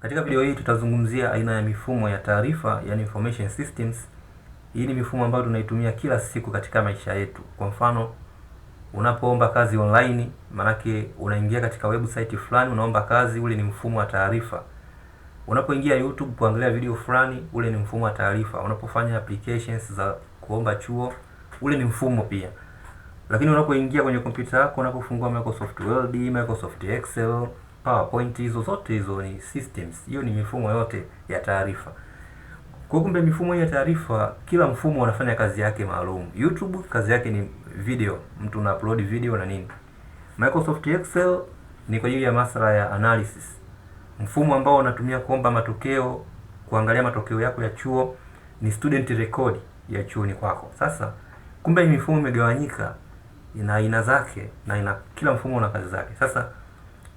Katika video hii tutazungumzia aina ya mifumo ya taarifa, yani information systems. Hii ni mifumo ambayo tunaitumia kila siku katika maisha yetu. Kwa mfano, unapoomba kazi online, manake unaingia katika website fulani unaomba kazi, ule ni mfumo wa taarifa. Unapoingia YouTube kuangalia video fulani, ule ni mfumo wa taarifa. Unapofanya applications za kuomba chuo, ule ni mfumo pia. Lakini unapoingia kwenye kompyuta yako, unapofungua Microsoft Word, Microsoft Excel, PowerPoint, hizo zote hizo ni systems. Hiyo ni mifumo yote ya taarifa. Kwa kumbe mifumo ya taarifa, kila mfumo unafanya kazi yake maalum. YouTube kazi yake ni video, mtu una upload video na nini. Microsoft Excel ni kwa ajili ya masuala ya analysis. Mfumo ambao unatumia kuomba matokeo, kuangalia matokeo yako ya chuo ni student record ya chuoni kwako. Sasa kumbe mifumo imegawanyika, ina aina zake na kila mfumo una kazi zake. Sasa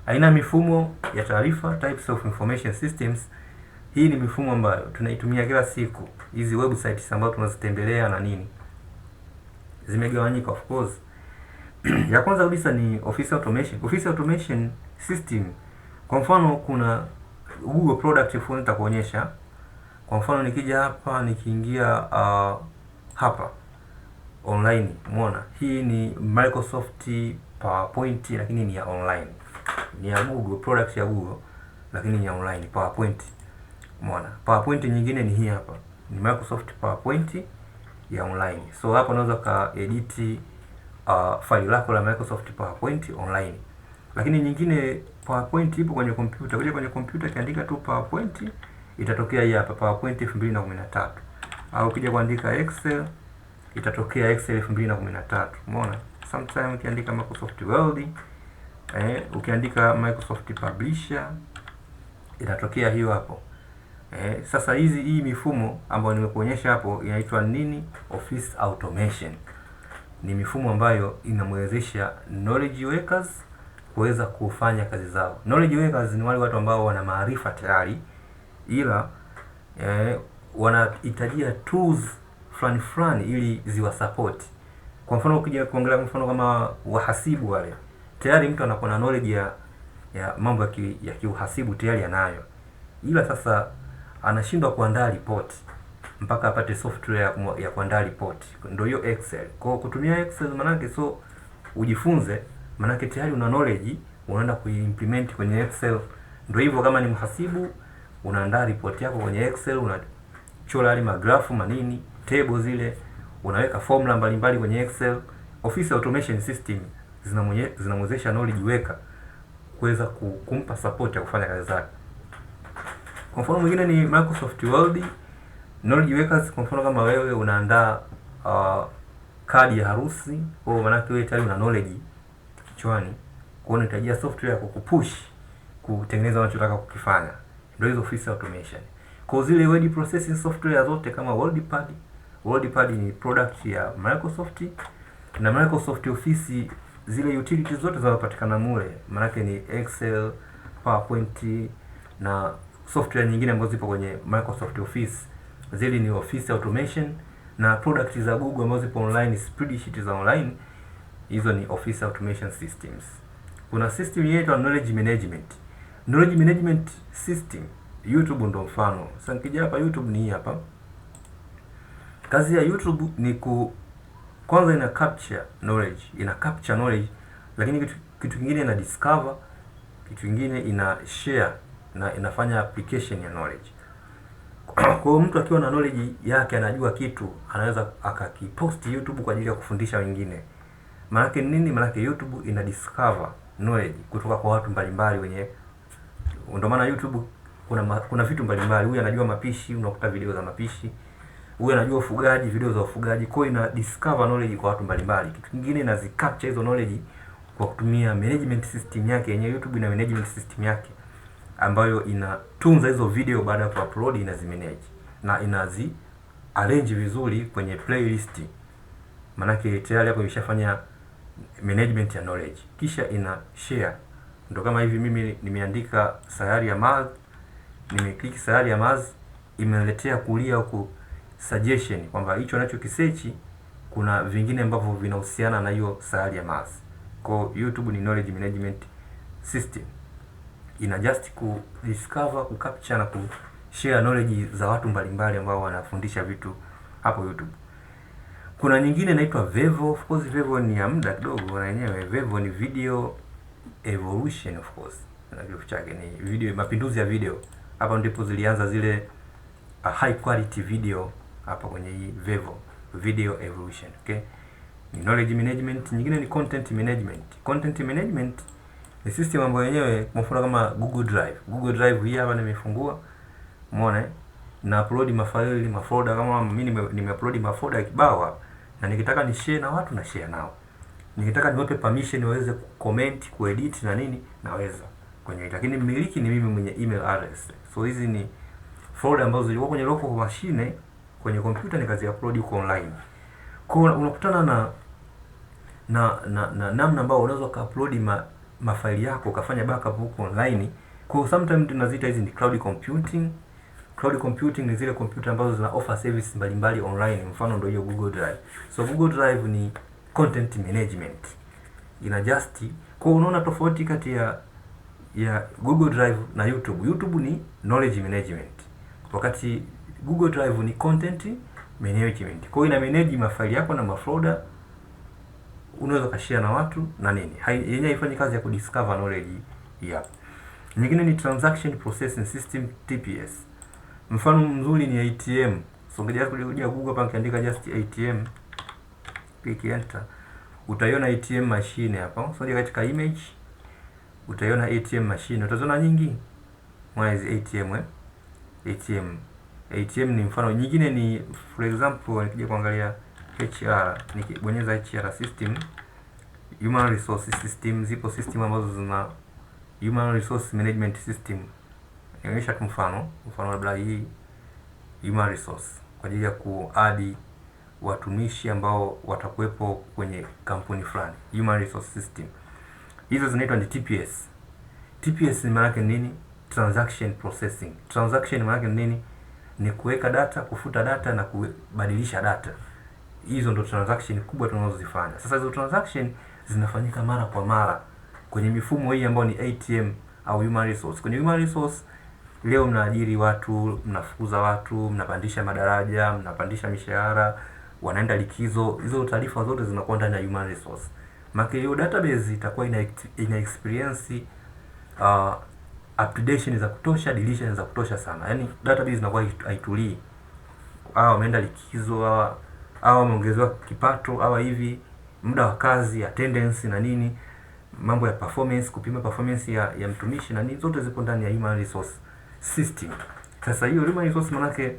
aina mifumo ya taarifa, types of information systems, hii ni mifumo ambayo tunaitumia kila siku. Hizi websites ambazo tunazitembelea na nini zimegawanyika of course. Ya kwanza kabisa ni office automation. Office automation system, kwa mfano kuna Google product phone nitakuonyesha. Kwa mfano nikija hapa, nikiingia hapa online, umeona hii ni Microsoft PowerPoint, lakini ni ya online. Ni ya Google, product ya Google, lakini ni ya online, PowerPoint. Umeona PowerPoint nyingine ni hii hapa, ni Microsoft PowerPoint ya online. So hapa unaweza ka edit file lako la Microsoft PowerPoint online. Lakini nyingine PowerPoint ipo kwenye kompyuta. Kuja kwenye kompyuta kiandika tu PowerPoint, itatokea hii hapa PowerPoint 2013. Au ukija kuandika Excel, itatokea Excel 2013. Umeona? Sometimes ukiandika Microsoft Word, ukiandika Microsoft Publisher, itatokea hiyo hapo. Sasa hii mifumo ambayo nimekuonyesha hapo inaitwa nini? Office automation. Ni mifumo ambayo inamwezesha knowledge workers kuweza kufanya kazi zao. Knowledge workers ni wale watu ambao wana maarifa tayari, ila wanahitajia tools fulani ili ziwasupport. Kwa mfano ukija kuangalia mfano kama wahasibu, wale tayari mtu anakuwa na knowledge ya mambo ya kiuhasibu tayari anayo, ila sasa anashindwa kuandaa report mpaka apate software ya kuandaa report. Ndio hiyo Excel. Kwa kutumia Excel manake so ujifunze, manake tayari una knowledge, unaenda kuimplement kwenye Excel. Ndio hivyo, kama ni mhasibu unaandaa report yako kwenye Excel, unachora hali magrafu manini, table zile, unaweka formula mbalimbali kwenye Excel. Office automation system zinamwezesha knowledge worker kuweza kumpa support ya kufanya kazi zake. Kwa mfano mwingine ni Microsoft Word. Knowledge workers, kwa mfano kama wewe unaandaa kadi ya harusi, kwa maana yake wewe tayari una knowledge kichwani, kwa hiyo unahitajia software ya kukupush kutengeneza unachotaka kukifanya. Ndio hizo office automation. Kwa zile word processing software zote kama WordPad. WordPad ni product ya Microsoft, na Microsoft Office zile utilities zote zinapatikana mule, maana yake ni Excel, PowerPoint na software nyingine ambazo zipo kwenye Microsoft Office. Zile ni office automation, na product za Google ambazo zipo online, spreadsheet za online, hizo ni office automation systems. Kuna system inaitwa knowledge management. Knowledge management system, YouTube ndo mfano. Sasa nikija hapa YouTube, ni hii hapa. Kazi ya YouTube ni kwanza ina capture knowledge, lakini kitu kingine ina discover, kitu kingine ina share na inafanya application ya knowledge. Kwa mtu akiwa na knowledge yake, anajua kitu, anaweza akakipost YouTube kwa ajili ya kufundisha wengine. Maana nini? Maana YouTube ina discover knowledge kutoka kwa watu mbalimbali wenye. Ndio maana YouTube kuna vitu mbalimbali. Huyu anajua mapishi, unakuta video za mapishi. Huyu anajua ufugaji, video za ufugaji. Kwa hiyo ina discover knowledge kwa watu mbalimbali. Kitu kingine ina capture hizo knowledge kwa kutumia management system yake yenyewe. YouTube ina management system yake ambayo inatunza hizo video baada ya kuupload, inazimanage na inazi arrange vizuri kwenye playlist. Manake tayari hapo imeshafanya management ya knowledge, kisha ina share. Ndio kama hivi mimi nimeandika sayari ya Mars, nimeclick sayari ya Mars, imeniletea kulia huko suggestion kwamba hicho anachokisearch kuna vingine ambavyo vinahusiana na hiyo sayari ya Mars. Kwa YouTube ni knowledge management system. ina just ku discover, ku capture na ku share knowledge za watu mbalimbali ambao wanafundisha vitu hapo YouTube. Kuna nyingine inaitwa VIDEOZ. Of course VIDEOZ ni ya muda kidogo na yenyewe. VIDEOZ ni video evolution of course. Na kitu chake ni video, mapinduzi ya video. Hapa ndipo zilianza zile high quality video hapa kwenye hii VIDEOZ, video evolution. Okay? Ni knowledge management. Nyingine ni content management. Content management ni system ambayo yenyewe kwa mfano kama Google Drive. Google Drive hii hapa nimefungua. Umeona? Na upload mafaili, mafolder. Kama mimi nimeupload mafolder kibao hapa, na nikitaka ni share na watu na share nao. Nikitaka niwape permission waweze comment, kuedit na nini, naweza kwenye, lakini mmiliki ni mimi mwenye email address. So hizi ni folder ambazo zilikuwa kwenye local machine kwenye kompyuta, nikazi upload huko online. Kwa unakutana na namna ambayo unaweza ka-upload mafaili yako ukafanya backup huko online. Kwa sometimes tunaziita hizi ni cloud computing. Cloud computing ni zile kompyuta ambazo zina offer service mbalimbali online, mfano ndio hiyo Google Drive. So Google Drive ni content management. Ina just, kwa unaona tofauti kati ya Google Drive na YouTube. YouTube ni knowledge management, wakati Google Drive ni content management. Kwa hiyo ina manage mafaili yako na mafolder, unaweza kashare na watu na nini. Yenyewe haifanyi kazi ya kudiscover knowledge hapa. Nyingine ni transaction processing system, TPS. Mfano mzuri ni ATM. So ngoja kuja Google hapa nikiandika just ATM, click enter, utaiona ATM machine hapa. So katika image utaiona ATM machine, utaziona nyingi mwanzo ATM ATM ni mfano. Nyingine ni for example nikija kuangalia HR, nikibonyeza HR system, human resource system. Zipo system ambazo zina human resource management system. Inaonyesha tu mfano labda hii human resource kwa ajili ya kuadi watumishi ambao watakuwepo kwenye kampuni fulani, human resource system. Hizo zinaitwa ni TPS. TPS ni maana yake nini? Transaction processing. Transaction maana yake nini? Ni kuweka data, kufuta data na kubadilisha data. Hizo ndo transaction kubwa tunazozifanya. Sasa hizo transaction zinafanyika mara kwa mara kwenye mifumo hii ambayo ni ATM au human resource. Kwenye human resource leo mnaajiri watu, mnafukuza watu, mnapandisha madaraja, mnapandisha mishahara, wanaenda likizo. Hizo taarifa zote zinakuwa ndani ya human resource. Maana hiyo database itakuwa ina experience updation za kutosha, deletion za kutosha sana. Yaani database inakuwa haitulii. Wameenda likizo, wameongezewa kipato, hivi muda wa kazi, attendance na nini, mambo ya performance, kupima performance ya mtumishi na nini, zote ziko ndani ya human resource system. Sasa hiyo human resource manake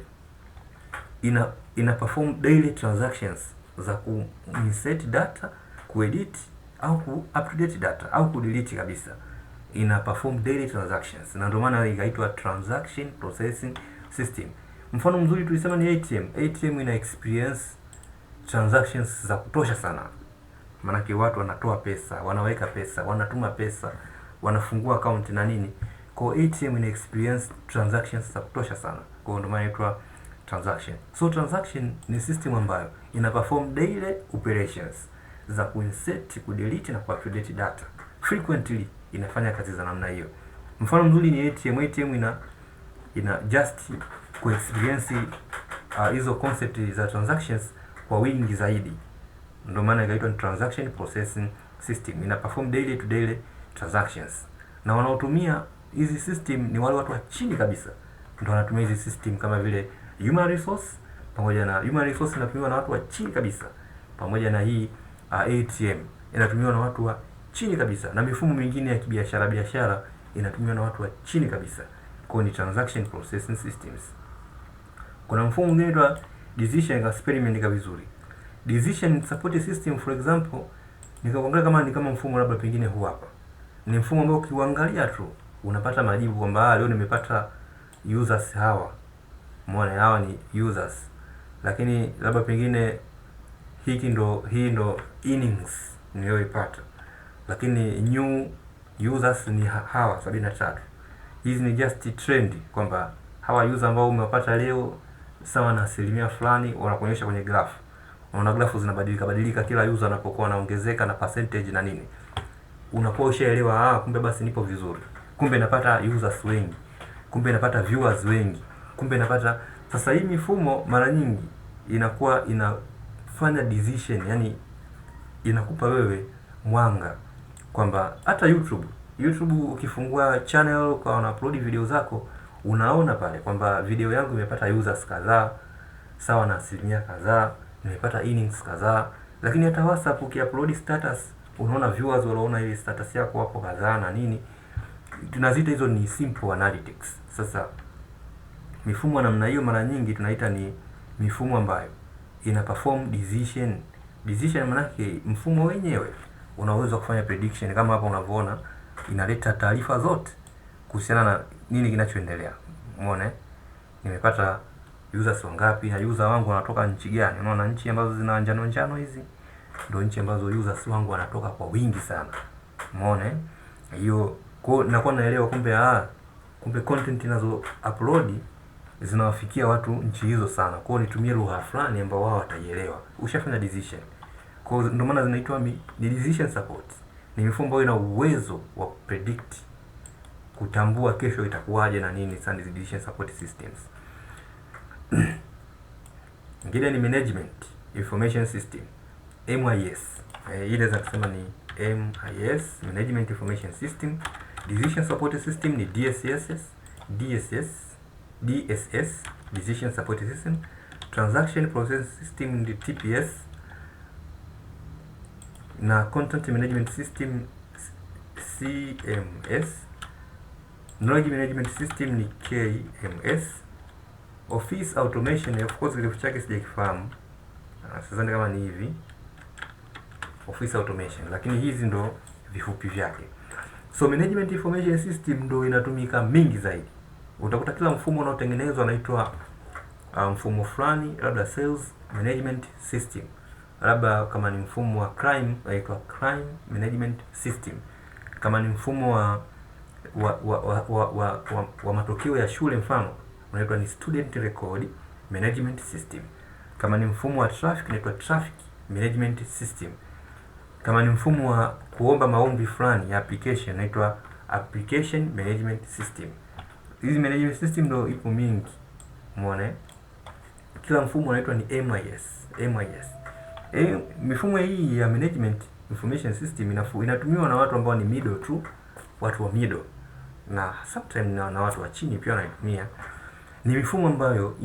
ina perform daily transactions za ku insert data, kuedit au ku update data au ku delete kabisa. Ina perform daily transactions, na ndio maana inaitwa transaction processing system. Mfano mzuri tulisema ni ATM. ATM ina experience transactions za kutosha sana. Maanake watu wanatoa pesa, wanaweka pesa, wanatuma pesa, wanafungua account na nini. Kwa ATM ina experience transactions za kutosha sana. Kwa ndio maana inaitwa transaction. So transaction ni system ambayo ina perform daily operations za kuinsert, kudelete na kuupdate data. Frequently inafanya kazi za namna hiyo. Mfano mzuri ni ATM. ATM ina just ku experience hizo concept za transactions kwa wingi zaidi. Ndio maana inaitwa transaction processing system. Ina perform daily to daily transactions. Na wanaotumia hizi system ni wale watu wa chini kabisa. Ndio wanatumia hizi system kama vile human resource, pamoja na human resource inatumiwa na watu wa chini kabisa. Pamoja na hii ATM inatumiwa na watu wa chini kabisa, na mifumo mingine ya biashara inatumiwa na watu wa chini kabisa. Kwa ni transaction processing systems. Kuna mfumo mwingine unaitwa decision experiment vizuri. Decision support system for example, nikaangalia kama ni kama mfumo labda pengine huu hapa. Ni mfumo ambao ukiangalia tu unapata majibu kwamba leo nimepata users hawa. Umeona hawa ni users. Lakini labda pengine hii ndo innings niliyoipata. Lakini new users ni hawa 73. Hizi ni just trend kwamba hawa user ambao umewapata leo sawa na asilimia fulani, wanakuonyesha kwenye graph. Unaona graph zinabadilika kila user anapokuwa anaongezeka na percentage na nini. Unakuwa ushaelewa kumbe basi nipo vizuri. kumbe napata users wengi, kumbe napata viewers wengi, kumbe napata. Sasa hii mifumo mara nyingi inakuwa inafanya decision, yani inakupa wewe mwanga kwamba hata YouTube ukifungua channel kwa una upload video zako, unaona pale kwamba video yangu imepata users kadhaa sawa na asilimia kadhaa, nimepata earnings kadhaa. Lakini hata WhatsApp ukiupload status, unaona viewers wanaona ile status yako hapo kadhaa na nini. Tunaziita hizo ni simple analytics. Sasa mifumo namna hiyo mara nyingi tunaita ni mifumo ambayo ina perform decision. Decision maana yake mfumo wenyewe unaweza kufanya prediction, kama hapa unavyoona inaleta taarifa zote kuhusiana na nini kinachoendelea. Umeona nimepata users wangapi na user wangu wanatoka nchi gani. Unaona nchi ambazo zina njano njano hizi ndio nchi ambazo users wangu wanatoka kwa wingi sana. Umeona hiyo, kwa nakuwa naelewa kumbe content inazo upload zinawafikia watu nchi hizo sana. Kwa hiyo nitumie lugha fulani ambayo wao wataielewa. Ushafanya decision. Kwa hiyo ndio maana zinaitwa ni decision support. Ni mifumo ambayo ina uwezo wa predict, kutambua kesho itakuwaje na nini, sana decision support systems. Ngine ni management information system, MIS. Ile za kusema ni MIS, management information system. Decision support system ni DSS, decision support system. Transaction process system ni TPS, na content management system CMS. Knowledge management system ni KMS. Office automation, of course kirefu chake sijakifahamu, sidhani kama ni hivi office automation, lakini hizi ndo vifupi vyake. So management information system ndo inatumika mingi zaidi. Utakuta kila mfumo unaotengenezwa unaitwa mfumo fulani, labda sales management system, labda kama ni mfumo wa crime unaitwa crime management system, kama ni mfumo wa matokeo ya shule mfano unaitwa ni student record management system, kama ni mfumo wa traffic unaitwa traffic management system, kama ni mfumo wa kuomba maombi fulani ya application unaitwa application management system. Hizi management system ndio ipo mingi. Umeona kila mfumo unaitwa ni MIS. Mifumo hii ya management information system inatumiwa na watu ambao ni middle tu, watu wa middle, na sometimes na watu wa chini pia wanaitumia. Ni mifumo ambayo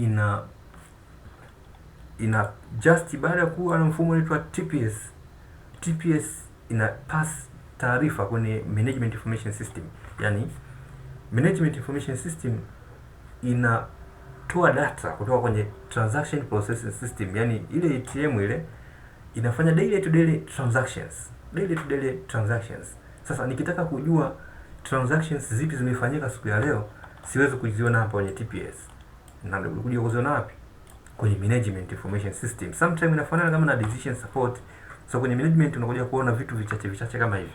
ina just baada ya kuwa na mfumo unaitwa TPS ina pass taarifa kwenye management information system. Yani management information system inatoa data kutoka kwenye transaction processing system, yani ile ATM ile inafanya daily to daily transactions. Sasa nikitaka kujua transactions zipi zimefanyika siku ya leo, siwezi kuziona hapa kwenye TPS. Na ndio kuja kuziona wapi? Kwenye management information system. Sometimes inafanana kama na decision support. So kwenye management unakuja kuona vitu vichache kama hivi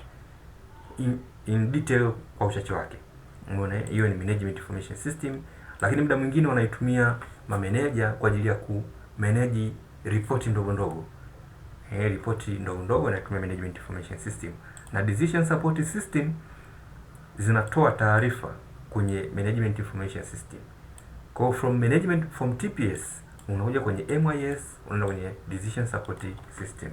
in detail kwa uchache wake. Umeona hiyo ni management information system, lakini muda mwingine wanaitumia mameneja kwa ajili ya ku manage ripoti ndogo. Ripoti ndogo wanatumia management information system. Na decision support system zinatoa taarifa kwenye management information system. Kwa from TPS unakuja kwenye MIS, unaenda kwenye decision support system.